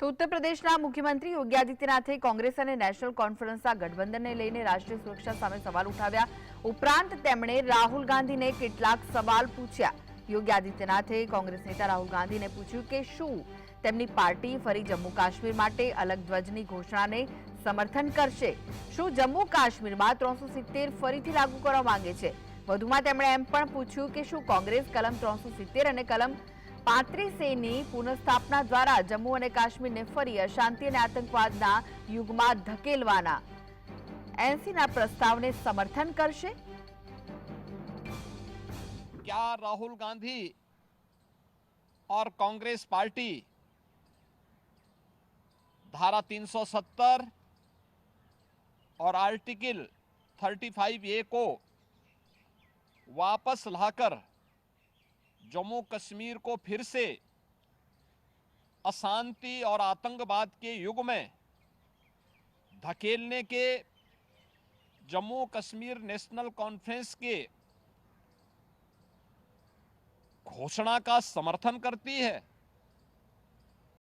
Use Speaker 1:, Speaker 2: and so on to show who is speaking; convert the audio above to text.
Speaker 1: તો ઉત્તર પ્રદેશના મુખ્યમંત્રી યોગી આદિત્યનાથે કોંગ્રેસ અને નેશનલ કોન્ફરન્સના ગઠબંધનને લઈને રાષ્ટ્રીય સુરક્ષા સામે સવાલ ઉઠાવ્યા. ઉપરાંત તેમણે રાહુલ ગાંધીને કેટલાક સવાલ પૂછ્યા. યોગી આદિત્યનાથે કોંગ્રેસ નેતા રાહુલ ગાંધીને પૂછ્યું કે શું તેમની પાર્ટી ફરી જમ્મુ કાશ્મીર માટે અલગ ધ્વજની ઘોષણાને સમર્થન કરશે. શું જમ્મુ કાશ્મીરમાં 370 ફરીથી લાગુ કરવા માંગે છે. વધુમાં તેમણે એમ પણ પૂછ્યું કે શું કોંગ્રેસ કલમ 370 અને કલમ 35A ની પુનઃસ્થાપના દ્વારા જમ્મુ અને કાશ્મીરને ફરી અશાંતિ અને આતંકવાદના યુગમાં ધકેલવાના એનસીના પ્રસ્તાવને સમર્થન કરશે.
Speaker 2: क्या राहुल गांधी और कांग्रेस पार्टी धारा 370 और आर्टिकल 35A को वापस लाकर जम्मू कश्मीर को फिर से अशांति और आतंकवाद के युग में धकेलने के जम्मू कश्मीर नेशनल कॉन्फ्रेंस के घोषणा का समर्थन करती है?